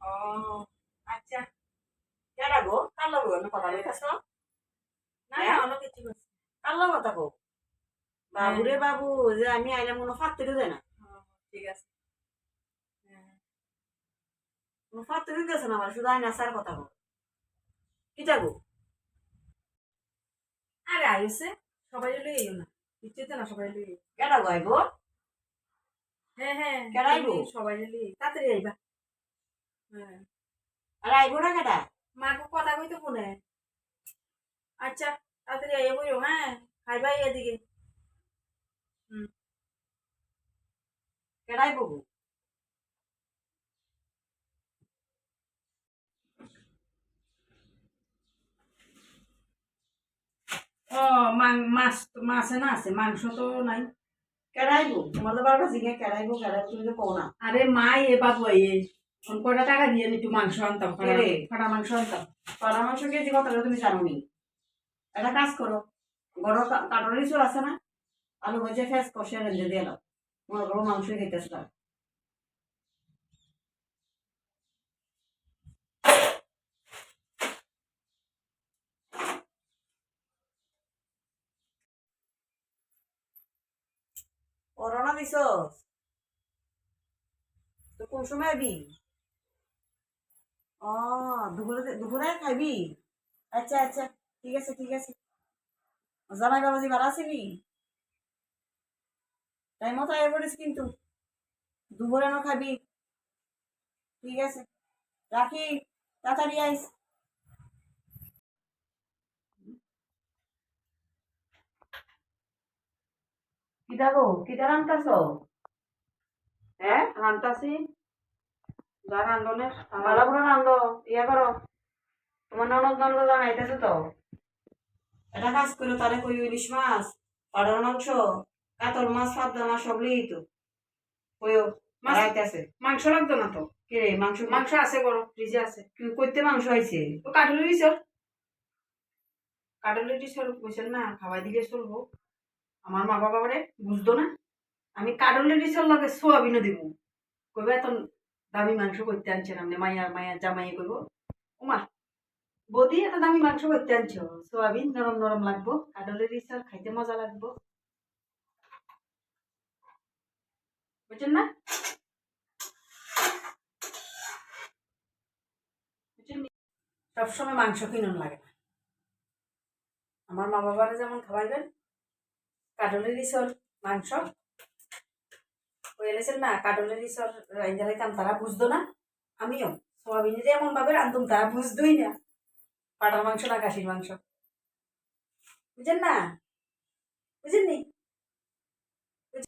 ও আচ্ছা। কেডা গো কার লগে অন্য কথা কইতাছ? না হ্যাঁ অন্য কিছু করছি। কার লগে কথা কও? হ্যাঁ বাবু রে বাবু, যে আমি আইলে মনে ফাত্তে দেয় না, ঠিক আছে। হ্যাঁ কোনো ফাত্তে দিতেছে না, আমার শুধু আইনা সার কথা কও। কিটা গো? আরে আইসে সবাই লই এও না ইচ্ছে না সবাই লই। কেডা গো আইবো? হ্যাঁ হ্যাঁ কেডা আইবো? তুমি সবাই লই তাড়াতাড়ি আইবা। হ্যাঁ আর আইবো না কেডা? মাকে কথা কইতে ফোনে। আচ্ছা তাড়াতাড়ি আইয়া বইও। হ্যাঁ খাইবা এদিকে। হুম কেডা আইবো গো? ও মাছ মাছে না আছে, মাংস তো নাই। কেডা আইবো? তোমার তো বারবার জিজ্ঞাসা কেডা আইবো কেডা আইবো, তুমি তো কও না। আরে মা এ বাবু এ ফোন কটা টাকা দিয়ে একটু মাংস আনতাম, কে রে? ফাটা মাংস আনতাম। পাড়া মাংস কেজি কত করে তুমি জানো নি? একটা কাজ করো, বড় কাটরি চোর আছে না, আলু ভেজে ফেস কষে রেঁধে দিয়ে দাও, মনে করো মাংস খেতেছে তার। করোনা দিছস তো কোন সময় আবি? ও দুপুরে দুপুরে খাইবি? আচ্ছা আচ্ছা, ঠিক আছে ঠিক আছে। জামাই বাবাজি ভালো আছিলি? টাইম মতো আয় পড়িস কিন্তু, দুপুরে না খাবি। ঠিক আছে, রাখি, তাড়াতাড়ি আইস। কিটা গো, কিটা রান্তাছ? হ্যাঁ রান্তাছি যা রান্ধনের ভালো করে রান্ধো, ইয়া করো, তোমার ননদ ননদ জানাইতেছে তো। এটা কাজ করো, তারে কই ইলিশ মাছ, পাড়ার মাংস, কাতল মাছ, পাবদা মাছ সব লিয়ে তো কইও মাছ রাইতেছে। মাংস লাগতো না তো। কে রে মাংস? মাংস আছে বড় ফ্রিজে আছে। কইতে মাংস হয়েছে? তো কাটুলি দিছর, কাটুলি দিছর কইছেন না খাওয়াই দিলে চলবো। আমার মা বাবা রে বুঝতো না আমি কাটুলি দিছর লগে সোয়াবিনও দিব। কইবে এত দামি মাংস করতে আনছেন আপনি, মাইয়া মাইয়া জামাইয়ে কইব ওমা বৌদি এত দামি মাংস করতে আনছো, সোয়াবিন নরম নরম লাগবো, কাটুলি দিছর খাইতে মজা লাগবো। বুঝছেন না? বুঝছেন নি? সবসময় মাংস কিনুন লাগে না। আমার মা বাবারা যেমন খাওয়াইবেন কাটুলি দিছর মাংস কইলেছেন না, কাটুলি দিছর রাইন্দা রাইতাম তারা বুঝতো না। আমিও সোয়াবিনের এমন ভাবে রান্ধুম তারা বুঝতোই না পাটার মাংস না খাসির মাংস। বুঝেন না? বুঝেননি?